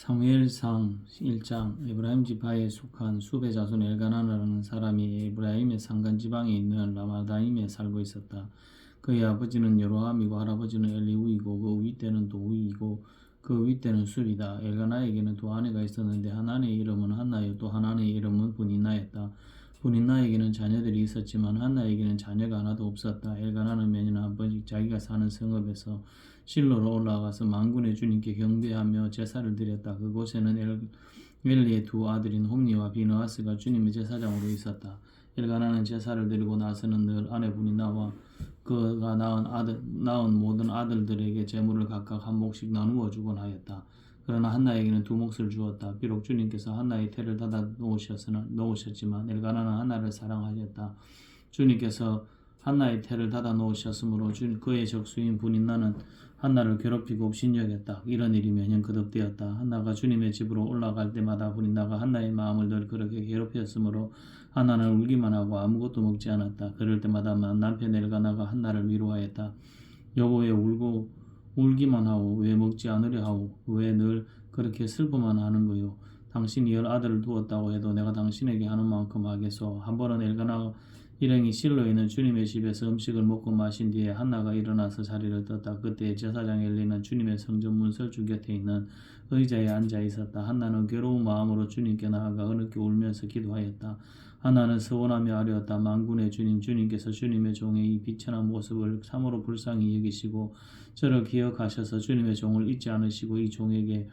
사무엘상 1장. 에브라임 지파에 속한 수베 자손 엘가나라는 사람이 에브라임의 산간 지방에 있는 라마다임에 살고 있었다. 그의 아버지는 여로함이고 할아버지는 엘리후이고 그 윗대는 도후이고 그 윗대는 술이다. 엘가나에게는 두 아내가 있었는데 한 아내의 이름은 한나요, 또 한 아내의 이름은 분인나였다. 분인나에게는 자녀들이 있었지만 한나에게는 자녀가 하나도 없었다. 엘가나는 매년 한 번씩 자기가 사는 성읍에서 실로로 올라가서 만군의 주님께 경배하며 제사를 드렸다. 그곳에는 엘리의 두 아들인 홈니와 비느하스가 주님의 제사장으로 있었다. 엘가나는 제사를 드리고 나서는 늘 아내분이 나와 그가 낳은 모든 아들들에게 제물을 각각 한 몫씩 나누어 주곤 하였다. 그러나 한나에게는 두 몫을 주었다. 비록 주님께서 한나의 태를 닫아 놓으셨지만 엘가나는 한나를 사랑하셨다. 주님께서 한나의 태를 닫아 놓으셨으므로 그의 적수인 분인나는 한나를 괴롭히고 업신여겼다. 이런 일이 매년 거듭되었다. 한나가 주님의 집으로 올라갈 때마다 분인나가 한나의 마음을 늘 그렇게 괴롭혔으므로 한나는 울기만 하고 아무것도 먹지 않았다. 그럴 때마다 남편 엘가나가 한나를 위로하였다. 여보, 왜 울기만 하고 왜 먹지 않으려 하고 왜 늘 그렇게 슬퍼만 하는 거요? 당신이 10아들을 두었다고 해도 내가 당신에게 하는 만큼 하겠소. 한 번은 엘가나가 일행이 실로에 있는 주님의 집에서 음식을 먹고 마신 뒤에 한나가 일어나서 자리를 떴다. 그때 제사장 엘리는 주님의 성전 문설주 곁에 있는 의자에 앉아 있었다. 한나는 괴로운 마음으로 주님께 나아가 흐느껴 울면서 기도하였다. 한나는 서원하며 아뢰었다. 만군의 주님께서 주님의 종의 이 비천한 모습을 참으로 불쌍히 여기시고 저를 기억하셔서 주님의 종을 잊지 않으시고 이 종에게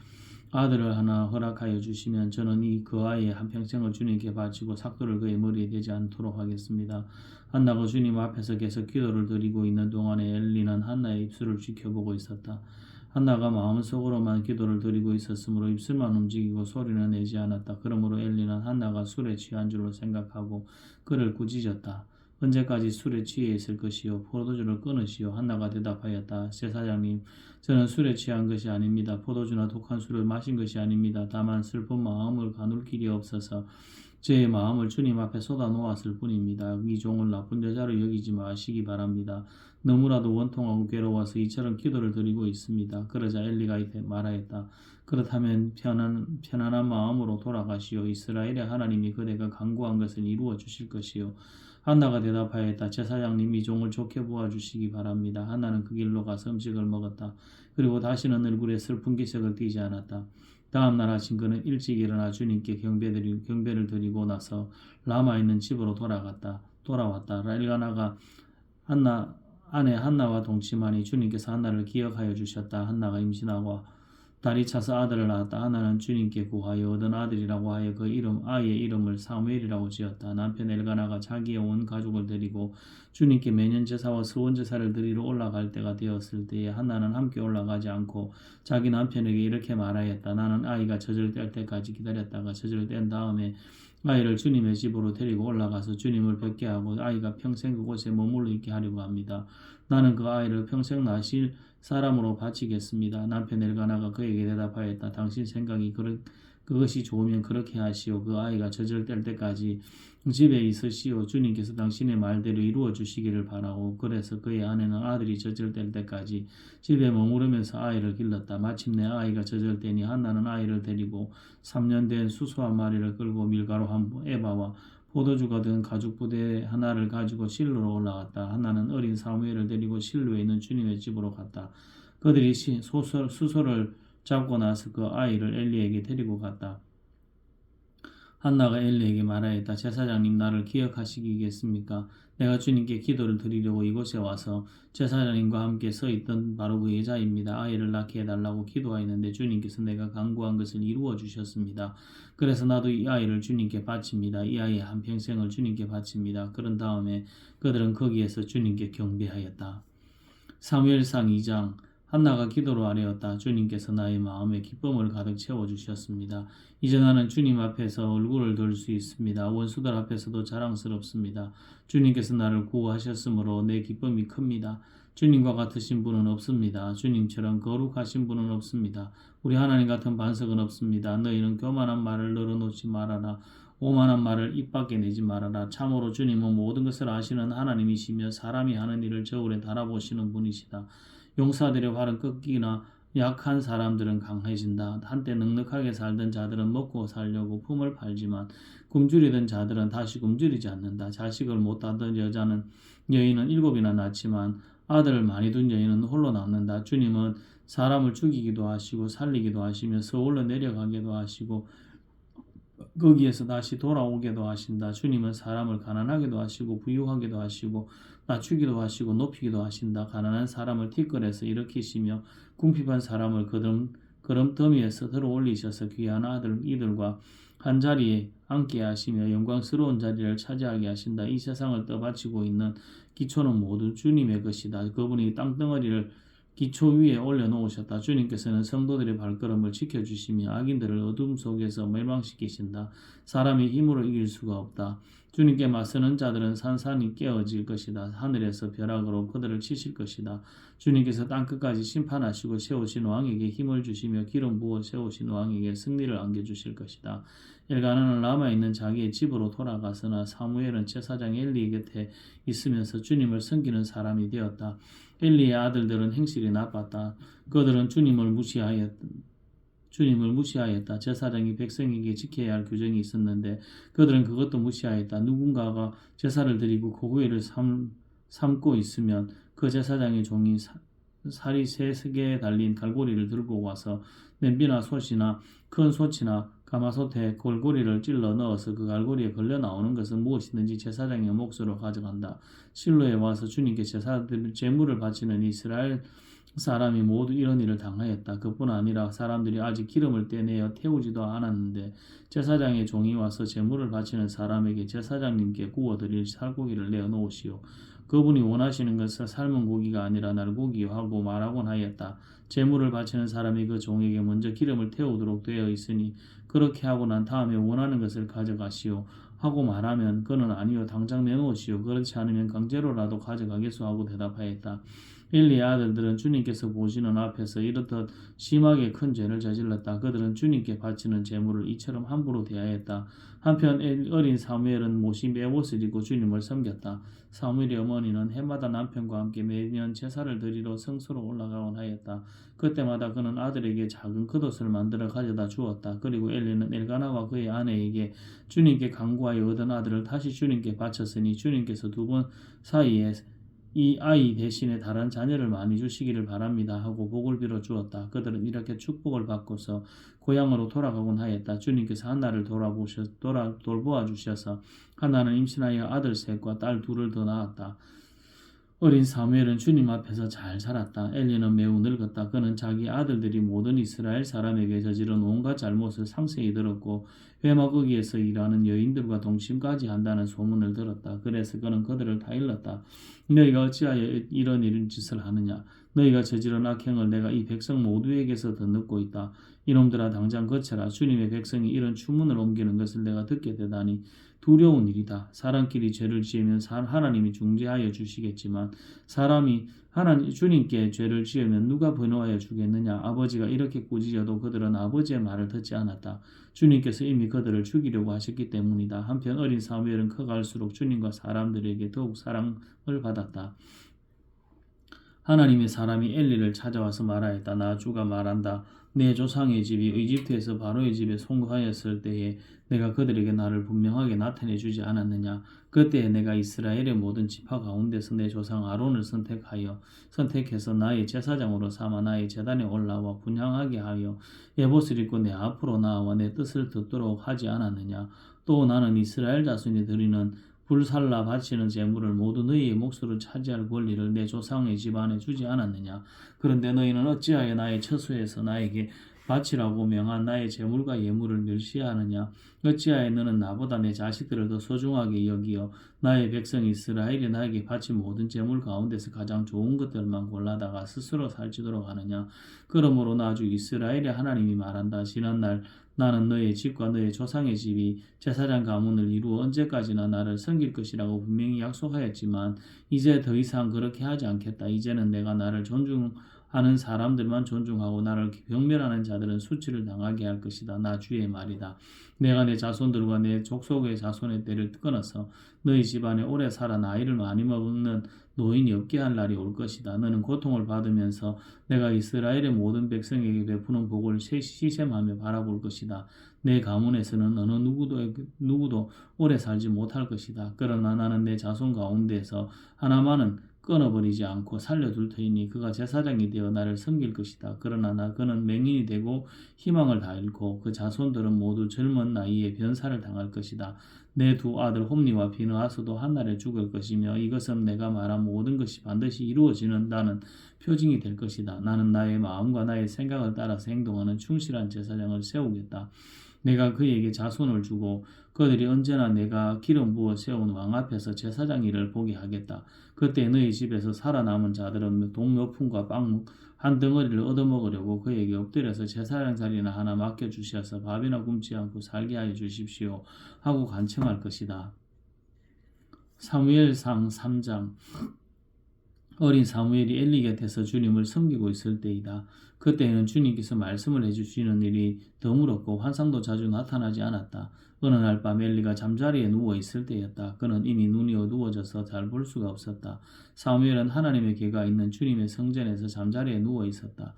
아들을 하나 허락하여 주시면 저는 그 아이의 한평생을 주님께 바치고 삭도를 그의 머리에 대지 않도록 하겠습니다. 한나가 주님 앞에서 계속 기도를 드리고 있는 동안에 엘리는 한나의 입술을 지켜보고 있었다. 한나가 마음속으로만 기도를 드리고 있었으므로 입술만 움직이고 소리는 내지 않았다. 그러므로 엘리는 한나가 술에 취한 줄로 생각하고 그를 꾸짖었다. 언제까지 술에 취해 있을 것이요? 포도주를 끊으시오. 한나가 대답하였다. 제사장님, 저는 술에 취한 것이 아닙니다. 포도주나 독한 술을 마신 것이 아닙니다. 다만 슬픈 마음을 가눌 길이 없어서 제 마음을 주님 앞에 쏟아 놓았을 뿐입니다. 이 종을 나쁜 여자로 여기지 마시기 바랍니다. 너무나도 원통하고 괴로워서 이처럼 기도를 드리고 있습니다. 그러자 엘리가 말하였다. 그렇다면 편안한 마음으로 돌아가시오. 이스라엘의 하나님이 그대가 간구한 것을 이루어 주실 것이요. 한나가 대답하였다. 제사장님, 이 종을 좋게 보아주시기 바랍니다. 한나는 그 길로 가서 음식을 먹었다. 그리고 다시는 얼굴에 슬픈 기색을 띠지 않았다. 다음 날 아침 그는 일찍 일어나 주님께 경배를 드리고 나서 라마에 있는 집으로 돌아왔다. 엘가나가 아내 한나와 동침하니 주님께서 한나를 기억하여 주셨다. 한나가 임신하고 달이 차서 아들을 낳았다. 한나는 주님께 구하여 얻은 아들이라고 하여 그 아이의 이름을 사무엘이라고 지었다. 남편 엘가나가 자기의 온 가족을 데리고 주님께 매년 제사와 서원 제사를 드리러 올라갈 때가 되었을 때에 한나는 함께 올라가지 않고 자기 남편에게 이렇게 말하였다. 나는 아이가 젖을 뗄 때까지 기다렸다가 젖을 뗀 다음에 아이를 주님의 집으로 데리고 올라가서 주님을 뵙게 하고 아이가 평생 그곳에 머물러 있게 하려고 합니다. 나는 그 아이를 평생 나실 사람으로 바치겠습니다. 남편 엘가나가 그에게 대답하였다. 당신 생각이 그것이 좋으면 그렇게 하시오. 그 아이가 젖을 뗄 때까지 집에 있으시오. 주님께서 당신의 말대로 이루어 주시기를 바라고. 그래서 그의 아내는 아들이 젖을 뗄 때까지 집에 머무르면서 아이를 길렀다. 마침내 아이가 젖을 떼니 한나는 아이를 데리고 3년 된 수소 한 마리를 끌고 밀가루 한 에바와 포도주가 든 가죽 부대 하나를 가지고 실로로 올라갔다. 한나는 어린 사무엘을 데리고 실로에 있는 주님의 집으로 갔다. 그들이 수소를 잡고 나서 그 아이를 엘리에게 데리고 갔다. 한나가 엘리에게 말하였다. 제사장님, 나를 기억하시겠습니까? 내가 주님께 기도를 드리려고 이곳에 와서 제사장님과 함께 서 있던 바로 그 여자입니다. 아이를 낳게 해달라고 기도하였는데 주님께서 내가 간구한 것을 이루어 주셨습니다. 그래서 나도 이 아이를 주님께 바칩니다. 이 아이의 한평생을 주님께 바칩니다. 그런 다음에 그들은 거기에서 주님께 경배하였다. 사무엘상 2장. 한나가 기도로 아뢰었다. 주님께서 나의 마음에 기쁨을 가득 채워주셨습니다. 이제 나는 주님 앞에서 얼굴을 들 수 있습니다. 원수들 앞에서도 자랑스럽습니다. 주님께서 나를 구하셨으므로 내 기쁨이 큽니다. 주님과 같으신 분은 없습니다. 주님처럼 거룩하신 분은 없습니다. 우리 하나님 같은 반석은 없습니다. 너희는 교만한 말을 늘어놓지 말아라. 오만한 말을 입 밖에 내지 말아라. 참으로 주님은 모든 것을 아시는 하나님이시며 사람이 하는 일을 저울에 달아보시는 분이시다. 용사들의 활은 꺾이나 약한 사람들은 강해진다. 한때 넉넉하게 살던 자들은 먹고 살려고 품을 팔지만 굶주리던 자들은 다시 굶주리지 않는다. 자식을 못 낳던 여인은 7이나 낳지만 아들을 많이 둔 여인은 홀로 남는다. 주님은 사람을 죽이기도 하시고 살리기도 하시며 서울로 내려가기도 하시고 거기에서 다시 돌아오게도 하신다. 주님은 사람을 가난하게도 하시고 부유하게도 하시고 낮추기도 하시고 높이기도 하신다. 가난한 사람을 티끌에서 일으키시며 궁핍한 사람을 거름더미에서 들어 올리셔서 귀한 이들과 한 자리에 앉게 하시며 영광스러운 자리를 차지하게 하신다. 이 세상을 떠받치고 있는 기초는 모두 주님의 것이다. 그분이 땅덩어리를 기초 위에 올려놓으셨다. 주님께서는 성도들의 발걸음을 지켜주시며 악인들을 어둠 속에서 멸망시키신다. 사람이 힘으로 이길 수가 없다. 주님께 맞서는 자들은 산산이 깨어질 것이다. 하늘에서 벼락으로 그들을 치실 것이다. 주님께서 땅끝까지 심판하시고 세우신 왕에게 힘을 주시며 기름 부어 세우신 왕에게 승리를 안겨주실 것이다. 엘가나는 남아있는 자기의 집으로 돌아가서나 사무엘은 제사장 엘리 곁에 있으면서 주님을 섬기는 사람이 되었다. 엘리의 아들들은 행실이 나빴다. 그들은 주님을 무시하였다. 제사장이 백성에게 지켜야 할 규정이 있었는데 그들은 그것도 무시하였다. 누군가가 제사를 드리고 고구이를 삶고 있으면 그 제사장의 종이 살이 3개에 달린 갈고리를 들고 와서 냄비나 솥이나 큰 솥이나 가마솥에 골고리를 찔러 넣어서 그 갈고리에 걸려 나오는 것은 무엇이든지 제사장의 몫으로 가져간다. 실로에 와서 주님께 제물을 바치는 이스라엘 사람이 모두 이런 일을 당하였다. 그뿐 아니라 사람들이 아직 기름을 떼내어 태우지도 않았는데 제사장의 종이 와서 제물을 바치는 사람에게 제사장님께 구워드릴 살고기를 내어 놓으시오. 그분이 원하시는 것은 삶은 고기가 아니라 날고기요 하고 말하곤 하였다. 제물을 바치는 사람이 그 종에게 먼저 기름을 태우도록 되어 있으니 그렇게 하고 난 다음에 원하는 것을 가져가시오 하고 말하면 그는 아니요 당장 내놓으시오. 그렇지 않으면 강제로라도 가져가겠소 하고 대답하였다. 엘리의 아들들은 주님께서 보시는 앞에서 이렇듯 심하게 큰 죄를 저질렀다. 그들은 주님께 바치는 제물을 이처럼 함부로 대하였다. 한편 어린 사무엘은 못이 매옷을 입고 주님을 섬겼다. 사무엘의 어머니는 해마다 남편과 함께 매년 제사를 드리러 성소로 올라가곤 하였다. 그때마다 그는 아들에게 작은 겉옷을 만들어 가져다 주었다. 그리고 엘리는 엘가나와 그의 아내에게 주님께 간구하여 얻은 아들을 다시 주님께 바쳤으니 주님께서 두 분 사이에 이 아이 대신에 다른 자녀를 많이 주시기를 바랍니다 하고 복을 빌어 주었다. 그들은 이렇게 축복을 받고서 고향으로 돌아가곤 하였다. 주님께서 한나를 돌보아 주셔서 한나는 임신하여 아들 셋과 딸 둘을 더 낳았다. 어린 사무엘은 주님 앞에서 잘 살았다. 엘리는 매우 늙었다. 그는 자기 아들들이 모든 이스라엘 사람에게 저지른 온갖 잘못을 상세히 들었고 회막거기에서 일하는 여인들과 동침까지 한다는 소문을 들었다. 그래서 그는 그들을 다 일렀다. 너희가 어찌하여 이런 짓을 하느냐? 너희가 저지른 악행을 내가 이 백성 모두에게서 듣고 있다. 이놈들아 당장 거쳐라. 주님의 백성이 이런 추문을 옮기는 것을 내가 듣게 되다니 두려운 일이다. 사람끼리 죄를 지으면 하나님이 중재하여 주시겠지만 사람이 주님께 죄를 지으면 누가 변호하여 주겠느냐. 아버지가 이렇게 꾸짖어도 그들은 아버지의 말을 듣지 않았다. 주님께서 이미 그들을 죽이려고 하셨기 때문이다. 한편 어린 사무엘은 커갈수록 주님과 사람들에게 더욱 사랑을 받았다. 하나님의 사람이 엘리를 찾아와서 말하였다. 나 주가 말한다. 내 조상의 집이 이집트에서 바로의 집에 송구하였을 때에 내가 그들에게 나를 분명하게 나타내 주지 않았느냐. 그때에 내가 이스라엘의 모든 지파 가운데서 내 조상 아론을 선택해서 나의 제사장으로 삼아 나의 제단에 올라와 분향하게 하여 에봇을 입고 내 앞으로 나와 내 뜻을 듣도록 하지 않았느냐. 또 나는 이스라엘 자손이 드리는 불살라 바치는 제물을 모두 너희의 몫으로 차지할 권리를 내 조상의 집안에 주지 않았느냐. 그런데 너희는 어찌하여 나의 처소에서 나에게 바치라고 명한 나의 제물과 예물을 멸시하느냐. 어찌하여 너는 나보다 내 자식들을 더 소중하게 여기어 나의 백성 이스라엘이 나에게 바친 모든 제물 가운데서 가장 좋은 것들만 골라다가 스스로 살찌도록 하느냐. 그러므로 나 주 이스라엘의 하나님이 말한다. 지난날 나는 너의 집과 너의 조상의 집이 제사장 가문을 이루어 언제까지나 나를 섬길 것이라고 분명히 약속하였지만 이제 더 이상 그렇게 하지 않겠다. 이제는 내가 나를 존중하는 사람들만 존중하고 나를 경멸하는 자들은 수치를 당하게 할 것이다. 나 주의 말이다. 내가 내 자손들과 내 족속의 자손의 때를 끊어서 너희 집안에 오래 살아 나이를 많이 먹는 노인이 없게 할 날이 올 것이다. 너는 고통을 받으면서 내가 이스라엘의 모든 백성에게 베푸는 복을 시샘하며 바라볼 것이다. 내 가문에서는 어느 누구도 오래 살지 못할 것이다. 그러나 나는 내 자손 가운데서 하나만은 끊어버리지 않고 살려둘 터이니 그가 제사장이 되어 나를 섬길 것이다. 그러나 그는 맹인이 되고 희망을 다 잃고 그 자손들은 모두 젊은 나이에 변사를 당할 것이다. 내 두 아들 홈니와 비느하스도 한날에 죽을 것이며 이것은 내가 말한 모든 것이 반드시 이루어지는다는 표징이 될 것이다. 나는 나의 마음과 나의 생각을 따라서 행동하는 충실한 제사장을 세우겠다. 내가 그에게 자손을 주고 그들이 언제나 내가 기름 부어 세운 왕 앞에서 제사장 일을 보게 하겠다. 그때 너희 집에서 살아남은 자들은 돈 몇 푼과 빵 한 덩어리를 얻어먹으려고 그에게 엎드려서 제사장 자리나 하나 맡겨주셔서 밥이나 굶지 않고 살게 하여 주십시오 하고 간청할 것이다. 사무엘상 3장. 어린 사무엘이 엘리 곁에서 주님을 섬기고 있을 때이다. 그때에는 주님께서 말씀을 해주시는 일이 드물었고 환상도 자주 나타나지 않았다. 어느 날 밤 엘리가 잠자리에 누워 있을 때였다. 그는 이미 눈이 어두워져서 잘 볼 수가 없었다. 사무엘은 하나님의 궤가 있는 주님의 성전에서 잠자리에 누워 있었다.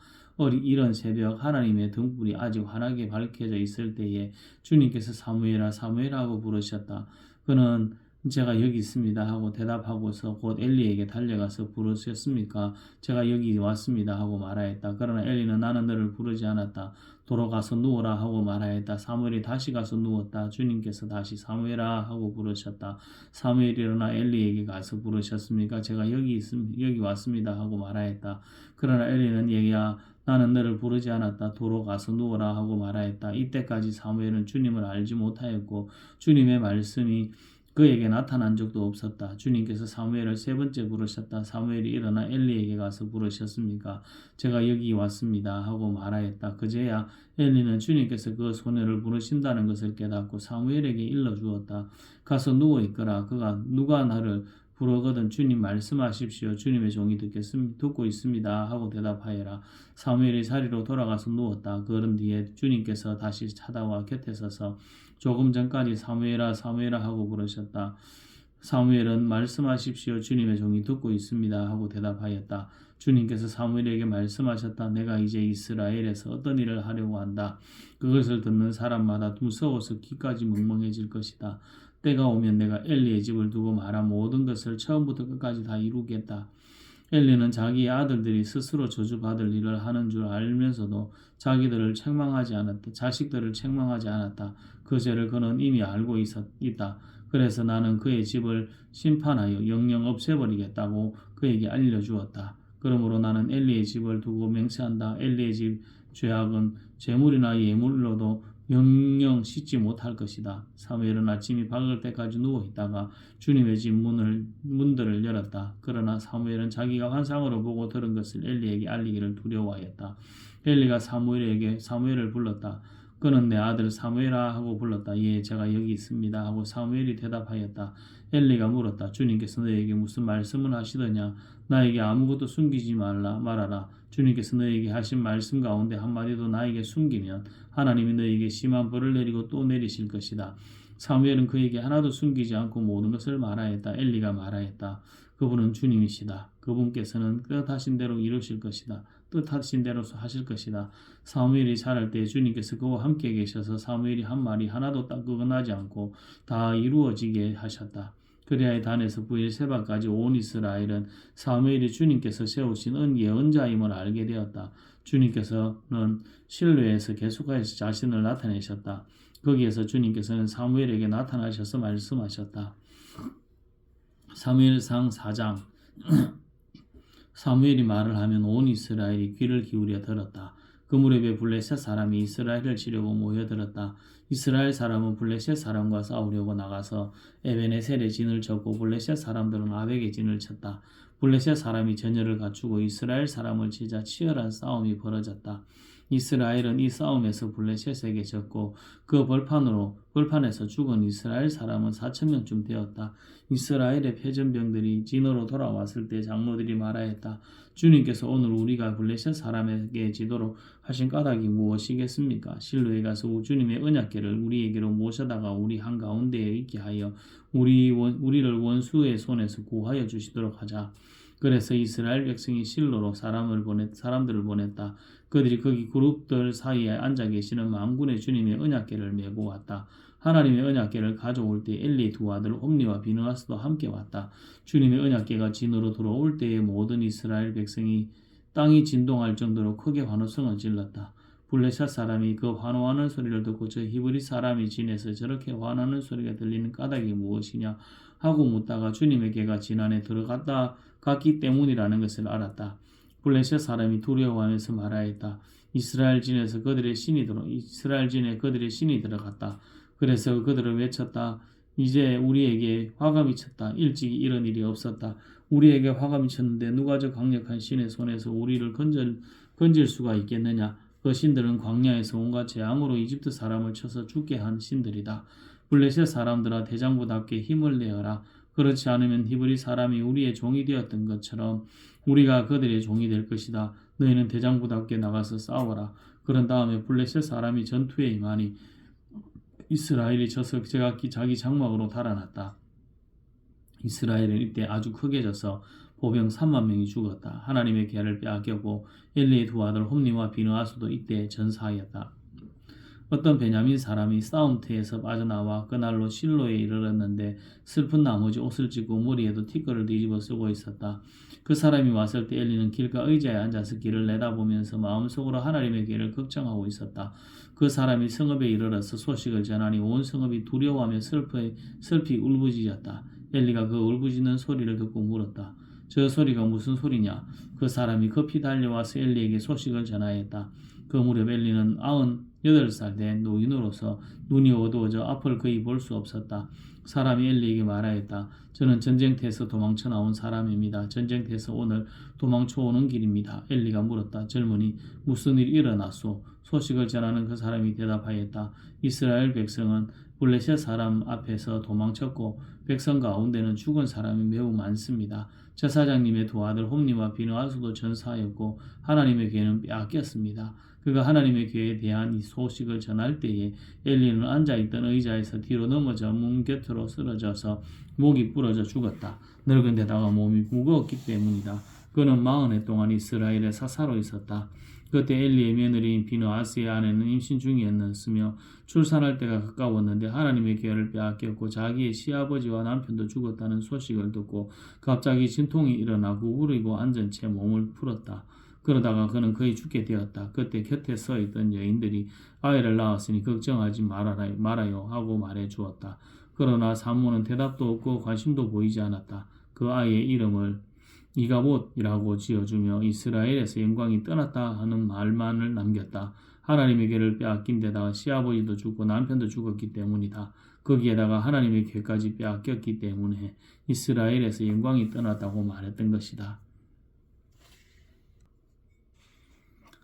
이른 새벽 하나님의 등불이 아직 환하게 밝혀져 있을 때에 주님께서 사무엘아 사무엘아 하고 부르셨다. 그는 제가 여기 있습니다 하고 대답하고서 곧 엘리에게 달려가서 부르셨습니까? 제가 여기 왔습니다 하고 말하였다. 그러나 엘리는 나는 너를 부르지 않았다. 돌아가서 누워라 하고 말하였다. 사무엘이 다시 가서 누웠다. 주님께서 다시 사무엘아 하고 부르셨다. 사무엘이 일어나 엘리에게 가서 부르셨습니까? 제가 여기 왔습니다 하고 말하였다. 그러나 엘리는 얘기야 나는 너를 부르지 않았다. 도로 가서 누워라 하고 말하였다. 이때까지 사무엘은 주님을 알지 못하였고 주님의 말씀이 그에게 나타난 적도 없었다. 주님께서 사무엘을 세 번째 부르셨다. 사무엘이 일어나 엘리에게 가서 부르셨습니까? 제가 여기 왔습니다 하고 말하였다. 그제야 엘리는 주님께서 그 소녀를 부르신다는 것을 깨닫고 사무엘에게 일러주었다. 가서 누워있거라. 그가 누가 나를 부르거든 주님 말씀하십시오. 주님의 종이 듣고 있습니다 하고 대답하여라. 사무엘이 자리로 돌아가서 누웠다. 그런 뒤에 주님께서 다시 찾아와 곁에 서서 조금 전까지 사무엘아 사무엘아 하고 부르셨다. 사무엘은 말씀하십시오. 주님의 종이 듣고 있습니다 하고 대답하였다. 주님께서 사무엘에게 말씀하셨다. 내가 이제 이스라엘에서 어떤 일을 하려고 한다. 그것을 듣는 사람마다 무서워서 귀까지 멍멍해질 것이다. 때가 오면 내가 엘리의 집을 두고 말한 모든 것을 처음부터 끝까지 다 이루겠다. 엘리는 자기의 아들들이 스스로 저주받을 일을 하는 줄 알면서도 자식들을 책망하지 않았다. 그 죄를 그는 이미 알고 있다. 그래서 나는 그의 집을 심판하여 영영 없애버리겠다고 그에게 알려주었다. 그러므로 나는 엘리의 집을 두고 맹세한다. 엘리의 집 죄악은 재물이나 예물로도 영영 씻지 못할 것이다. 사무엘은 아침이 밝을 때까지 누워있다가 주님의 집 문들을 열었다. 그러나 사무엘은 자기가 환상으로 보고 들은 것을 엘리에게 알리기를 두려워하였다. 엘리가 사무엘을 불렀다. 그는 내 아들 사무엘아 하고 불렀다. 예, 제가 여기 있습니다 하고 사무엘이 대답하였다. 엘리가 물었다. 주님께서 너에게 무슨 말씀을 하시더냐? 나에게 아무것도 숨기지 말아라. 주님께서 너에게 하신 말씀 가운데 한마디도 나에게 숨기면 하나님이 너에게 심한 벌을 내리고 또 내리실 것이다. 사무엘은 그에게 하나도 숨기지 않고 모든 것을 말하였다. 엘리가 말하였다. 그분은 주님이시다. 그분께서는 뜻하신 대로 이루실 것이다. 뜻하신 대로 하실 것이다. 사무엘이 자랄 때 주님께서 그와 함께 계셔서 사무엘이 한 말이 하나도 따끔하지 않고 다 이루어지게 하셨다. 그리하여 단에서 부엘세바까지 온 이스라엘은 사무엘이 주님께서 세우신 예언자임을 알게 되었다. 주님께서는 실로에서 계속하여서 자신을 나타내셨다. 거기에서 주님께서는 사무엘에게 나타나셔서 말씀하셨다. 사무엘상 4장. 사무엘이 말을 하면 온 이스라엘이 귀를 기울여 들었다. 그 무렵에 블레셋 사람이 이스라엘을 치려고 모여들었다. 이스라엘 사람은 블레셋 사람과 싸우려고 나가서 에베네셀의 진을 쳤고 블레셋 사람들은 아벡의 진을 쳤다. 블레셋 사람이 전열을 갖추고 이스라엘 사람을 치자 치열한 싸움이 벌어졌다. 이스라엘은 이 싸움에서 블레셋에게 졌고 그 벌판에서 죽은 이스라엘 사람은 4,000명쯤 되었다. 이스라엘의 패전병들이 진으로 돌아왔을 때 장로들이 말하였다. 주님께서 오늘 우리가 블레셋 사람에게 지도록 하신 까닭이 무엇이겠습니까? 실로에 가서 주님의 언약궤를 우리에게로 모셔다가 우리 한가운데에 있게 하여 우리를 원수의 손에서 구하여 주시도록 하자. 그래서 이스라엘 백성이 실로로 사람들을 보냈다. 그들이 거기 그룹들 사이에 앉아 계시는 만군의 주님의 언약궤를 메고 왔다. 하나님의 언약궤를 가져올 때 엘리의 두 아들 홈리와 비느하스도 함께 왔다. 주님의 언약궤가 진으로 들어올 때에 모든 이스라엘 백성이 땅이 진동할 정도로 크게 환호성을 질렀다. 블레셋 사람이 그 환호하는 소리를 듣고 저 히브리 사람이 진에서 저렇게 환호하는 소리가 들리는 까닭이 무엇이냐 하고 묻다가 주님의 궤가 진 안에 갔기 때문이라는 것을 알았다. 블레셋 사람이 두려워하면서 말하였다. 이스라엘 진에 그들의 신이 들어갔다. 그래서 그들은 외쳤다. 이제 우리에게 화가 미쳤다. 일찍이 이런 일이 없었다. 우리에게 화가 미쳤는데 누가 저 강력한 신의 손에서 우리를 건질 수가 있겠느냐. 그 신들은 광야에서 온갖 재앙으로 이집트 사람을 쳐서 죽게 한 신들이다. 블레셋 사람들아 대장부답게 힘을 내어라. 그렇지 않으면 히브리 사람이 우리의 종이 되었던 것처럼 우리가 그들의 종이 될 것이다. 너희는 대장부답게 나가서 싸워라. 그런 다음에 블레셋 사람이 전투에 임하니 이스라엘이 져서 자기 장막으로 달아났다. 이스라엘은 이때 아주 크게 져서 보병 3만 명이 죽었다. 하나님의 궤를 빼앗겼고 엘리의 두 아들 홈리와 비느하스도 이때 전사하였다. 어떤 베냐민 사람이 싸움터에서 빠져나와 그날로 실로에 이르렀는데 슬픈 나머지 옷을 찢고 머리에도 티끌을 뒤집어 쓰고 있었다. 그 사람이 왔을 때 엘리는 길가 의자에 앉아서 길을 내다보면서 마음속으로 하나님의 궤를 걱정하고 있었다. 그 사람이 성읍에 이르러서 소식을 전하니 온 성읍이 두려워하며 슬피 울부짖었다. 엘리가 그 울부짖는 소리를 듣고 물었다. 저 소리가 무슨 소리냐? 그 사람이 급히 달려와서 엘리에게 소식을 전하였다. 그 무렵 엘리는 98살 된 노인으로서 눈이 어두워져 앞을 거의 볼 수 없었다. 사람이 엘리에게 말하였다. 저는 전쟁터에서 도망쳐 나온 사람입니다. 전쟁터에서 오늘 도망쳐 오는 길입니다. 엘리가 물었다. 젊은이 무슨 일이 일어났소? 소식을 전하는 그 사람이 대답하였다. 이스라엘 백성은 블레셋 사람 앞에서 도망쳤고 백성 가운데는 죽은 사람이 매우 많습니다. 제사장님의 두 아들 홈리와 비느하스도 전사하였고 하나님의 궤는 빼앗겼습니다. 그가 하나님의 궤에 대한 이 소식을 전할 때에 엘리는 앉아있던 의자에서 뒤로 넘어져 문 곁으로 쓰러져서 목이 부러져 죽었다. 늙은 데다가 몸이 무거웠기 때문이다. 그는 40해 동안 이스라엘에 사사로 있었다. 그때 엘리의 며느리인 비느하스의 아내는 임신 중이었으며 출산할 때가 가까웠는데 하나님의 궤를 빼앗겼고 자기의 시아버지와 남편도 죽었다는 소식을 듣고 갑자기 진통이 일어나고 우리고 앉은 채 몸을 풀었다. 그러다가 그는 거의 죽게 되었다. 그때 곁에 서 있던 여인들이 아이를 낳았으니 걱정하지 말아요 하고 말해 주었다. 그러나 산모는 대답도 없고 관심도 보이지 않았다. 그 아이의 이름을 이가봇이라고 지어주며 이스라엘에서 영광이 떠났다 하는 말만을 남겼다. 하나님의 궤를 빼앗긴 데다가 시아버지도 죽고 남편도 죽었기 때문이다. 거기에다가 하나님의 궤까지 빼앗겼기 때문에 이스라엘에서 영광이 떠났다고 말했던 것이다.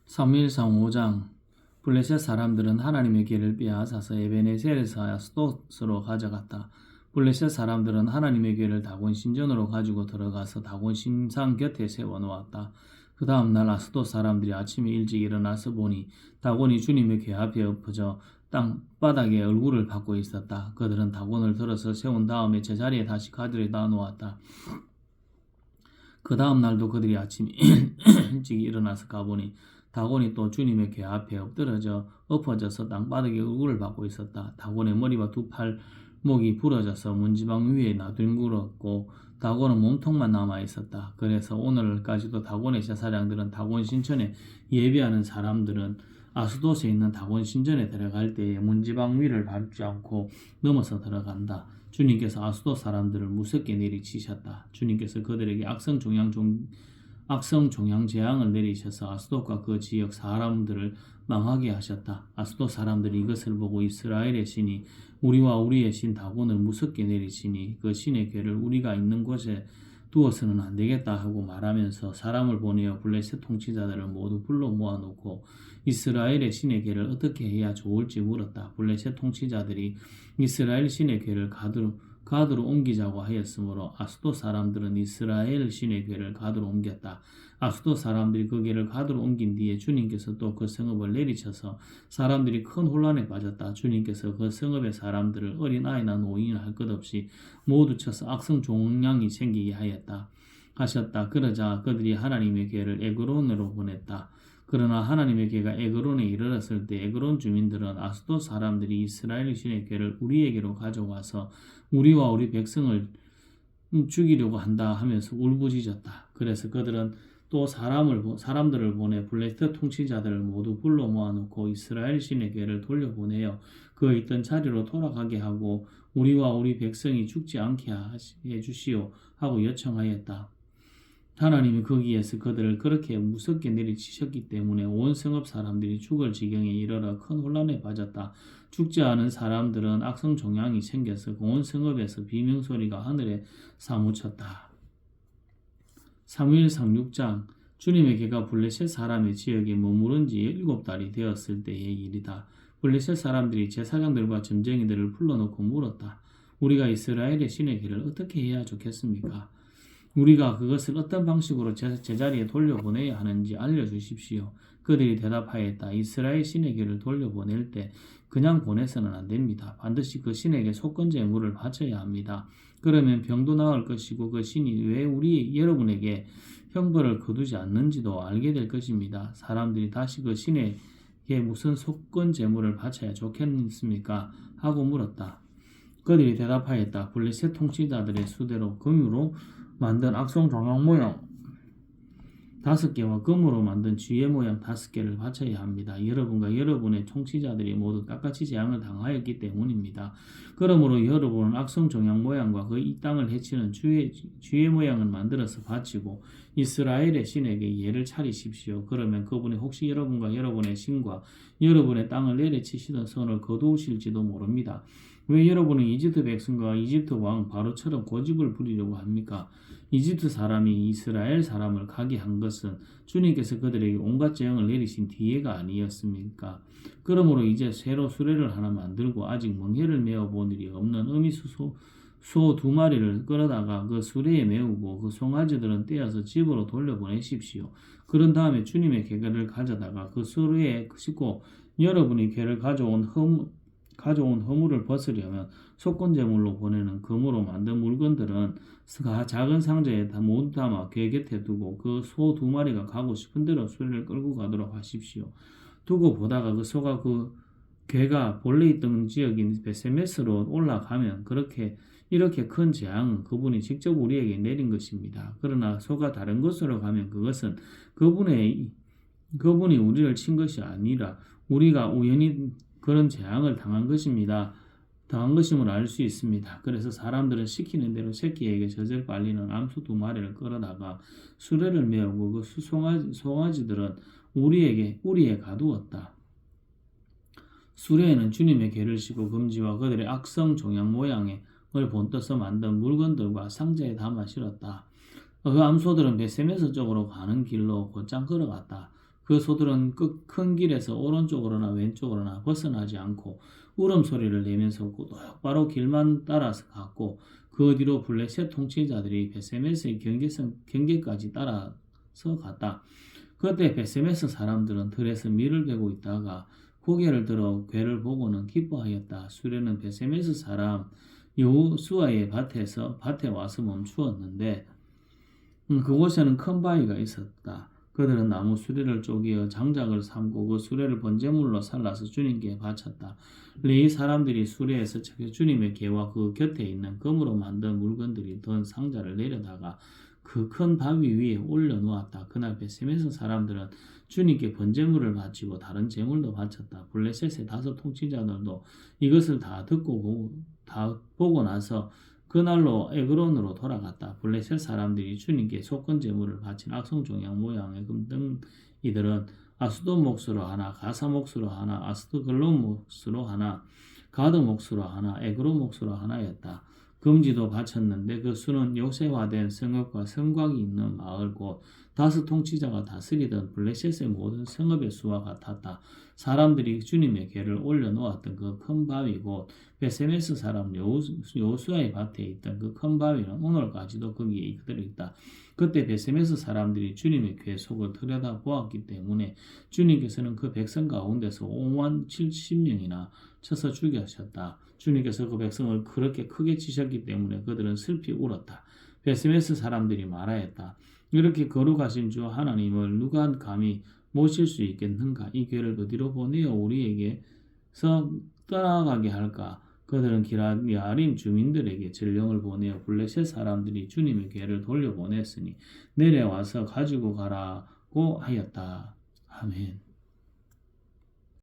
사무엘상 5장 블레셋 사람들은 하나님의 궤를 빼앗아서 에베네셀에서 아스돗으로 가져갔다. 블레셋 사람들은 하나님의 궤를 다곤 신전으로 가지고 들어가서 다곤 신상 곁에 세워놓았다. 그 다음 날 아스돗 사람들이 아침에 일찍 일어나서 보니 다곤이 주님의 궤 앞에 엎어져 땅바닥에 얼굴을 받고 있었다. 그들은 다곤을 들어서 세운 다음에 제자리에 다시 가들여다 놓았다. 그 다음 날도 그들이 아침에 일찍 일어나서 가보니 다곤이 또 주님의 궤 앞에 엎어져서 땅바닥에 얼굴을 받고 있었다. 다곤의 머리와 두 팔목이 부러져서 문지방 위에 나뒹굴었고 다곤은 몸통만 남아있었다. 그래서 오늘까지도 다곤의 제사장들은 다곤 신전에 예배하는 사람들은 아스돗에 있는 다곤 신전에 들어갈 때에 문지방 위를 밟지 않고 넘어서 들어간다. 주님께서 아스돗 사람들을 무섭게 내리치셨다. 주님께서 그들에게 악성 종양 재앙을 내리셔서 아스돗과 그 지역 사람들을 망하게 하셨다. 아스돗 사람들이 이것을 보고 이스라엘의 신이 우리와 우리의 신 다곤을 무섭게 내리치니 그 신의 궤를 우리가 있는 곳에 두어서는 안 되겠다 하고 말하면서 사람을 보내어 블레셋 통치자들을 모두 불러 모아놓고 이스라엘의 신의 궤를 어떻게 해야 좋을지 물었다. 블레셋 통치자들이 이스라엘 신의 궤를 가드로 옮기자고 하였으므로 아수도 사람들은 이스라엘 신의 궤를 가드로 옮겼다. 아수도 사람들이 그 궤를 가드로 옮긴 뒤에 주님께서 또 그 성읍을 내리쳐서 사람들이 큰 혼란에 빠졌다. 주님께서 그 성읍의 사람들을 어린아이나 노인이나 할 것 없이 모두 쳐서 악성 종양이 생기게 하셨다. 그러자 그들이 하나님의 궤를 에그론으로 보냈다. 그러나 하나님의 궤가 에그론에 이르렀을 때 에그론 주민들은 아수도 사람들이 이스라엘 신의 궤를 우리에게로 가져와서 우리와 우리 백성을 죽이려고 한다 하면서 울부짖었다. 그래서 그들은 또 사람들을 보내 블레셋 통치자들을 모두 불러 모아놓고 이스라엘 신의 궤를 돌려보내어 그 있던 자리로 돌아가게 하고 우리와 우리 백성이 죽지 않게 해주시오 하고 요청하였다. 하나님이 거기에서 그들을 그렇게 무섭게 내리치셨기 때문에 온 성읍 사람들이 죽을 지경에 이르러 큰 혼란에 빠졌다. 죽지 않은 사람들은 악성 종양이 생겨서 온 성읍에서 비명소리가 하늘에 사무쳤다. 사무엘상 6장 주님의 궤가 블레셋 사람의 지역에 머무른 지 7달이 되었을 때의 일이다. 블레셋 사람들이 제사장들과 점쟁이들을 불러놓고 물었다. 우리가 이스라엘의 신의 궤를 어떻게 해야 좋겠습니까? 우리가 그것을 어떤 방식으로 제자리에 돌려보내야 하는지 알려주십시오. 그들이 대답하였다. 이스라엘 신에게를 돌려보낼 때 그냥 보내서는 안 됩니다. 반드시 그 신에게 속건 제물을 바쳐야 합니다. 그러면 병도 나을 것이고 그 신이 왜 여러분에게 형벌을 거두지 않는지도 알게 될 것입니다. 사람들이 다시 그 신에게 무슨 속건 제물을 바쳐야 좋겠습니까? 하고 물었다. 그들이 대답하였다. 블레셋 통치자들의 수대로 금으로 만든 악성 종양 모양 5개와 금으로 만든 쥐의 모양 5개를 바쳐야 합니다. 여러분과 여러분의 통치자들이 모두 똑같이 재앙을 당하였기 때문입니다. 그러므로 여러분은 악성 종양 모양과 그 이 땅을 해치는 쥐의 모양을 만들어서 바치고 이스라엘의 신에게 예를 차리십시오. 그러면 그분이 혹시 여러분과 여러분의 신과 여러분의 땅을 내려치시던 선을 거두실지도 모릅니다. 왜 여러분은 이집트 백성과 이집트 왕 바로처럼 고집을 부리려고 합니까? 이집트 사람이 이스라엘 사람을 가게 한 것은 주님께서 그들에게 온갖 재앙을 내리신 뒤에가 아니었습니까? 그러므로 이제 새로 수레를 하나 만들고 아직 멍에를 메어본 일이 없는 수소 2마리를 끌어다가 그 수레에 메우고 그 송아지들은 떼어서 집으로 돌려보내십시오. 그런 다음에 주님의 궤를 가져다가 그 수레에 싣고 여러분이 궤를 가져온 허물을 벗으려면 속건제물로 보내는 금으로 만든 물건들은 작은 상자에 모두 담아 궤 곁에 두고 그 소 2마리가 가고 싶은 대로 수레를 끌고 가도록 하십시오. 두고 보다가 그 소가 그 궤가 본래 있던 지역인 베세메스로 올라가면 이렇게 큰 재앙은 그분이 직접 우리에게 내린 것입니다. 그러나 소가 다른 곳으로 가면 그것은 그분이 우리를 친 것이 아니라 우리가 우연히 그런 재앙을 당한 것입니다. 당한 것임을 알 수 있습니다. 그래서 사람들은 시키는 대로 새끼에게 젖을 빨리는 암소 2마리를 끌어다가 수레를 메우고 그 송아지들은 우리에 가두었다. 수레에는 주님의 궤를 싣고 금지와 그들의 악성 종양 모양을 본떠서 만든 물건들과 상자에 담아 실었다. 그 암소들은 베세메스 쪽으로 가는 길로 곧장 걸어갔다. 그 소들은 큰 길에서 오른쪽으로나 왼쪽으로나 벗어나지 않고 울음소리를 내면서 똑바로 길만 따라서 갔고 그 뒤로 블레셋 통치자들이 베세메스의 경계까지 따라서 갔다. 그때 베세메스 사람들은 들에서 밀을 베고 있다가 고개를 들어 궤를 보고는 기뻐하였다. 수레는 베세메스 사람 여호수아의 밭에 와서 멈추었는데 그곳에는 큰 바위가 있었다. 그들은 나무 수레를 쪼개어 장작을 삼고 그 수레를 번제물로 살라서 주님께 바쳤다. 레위 사람들이 수레에서 주님의 궤와 그 곁에 있는 금으로 만든 물건들이 든 상자를 내려다가 그 큰 바위 위에 올려놓았다. 그날 베세메스 사람들은 주님께 번제물을 바치고 다른 제물도 바쳤다. 블레셋의 5 통치자들도 이것을 다 보고 나서 그날로 에그론으로 돌아갔다. 블레셋 사람들이 주님께 속건 제물을 바친 악성 종양 모양의 금등이들은 아수도 몫으로 하나, 가사 몫으로 하나, 아스드글로 몫으로 하나, 가드 몫으로 하나, 에그론 몫으로 하나였다. 금지도 바쳤는데 그 수는 요새화된 성읍과 성곽이 있는 마을 곧 다스 통치자가 다스리던 블레셋의 모든 성읍의 수와 같았다. 사람들이 주님의 궤를 올려놓았던 그 큰 바위 곧 베세메스 사람 여호수아의 밭에 있던 그 큰 바위는 오늘까지도 거기에 그대로 있다. 그때 베세메스 사람들이 주님의 궤 속을 들여다보았기 때문에 주님께서는 그 백성 가운데서 5만 70명이나 쳐서 죽이셨다. 주님께서 그 백성을 그렇게 크게 치셨기 때문에 그들은 슬피 울었다. 베세메스 사람들이 말하였다. 이렇게 거룩하신 주 하나님을 누가 감히 모실 수 있겠는가? 이 궤를 어디로 보내어 우리에게서 떠나가게 할까? 그들은 기럇야림 주민들에게 전령을 보내어 블레셋 사람들이 주님의 궤를 돌려보냈으니 내려와서 가지고 가라고 하였다. 아멘.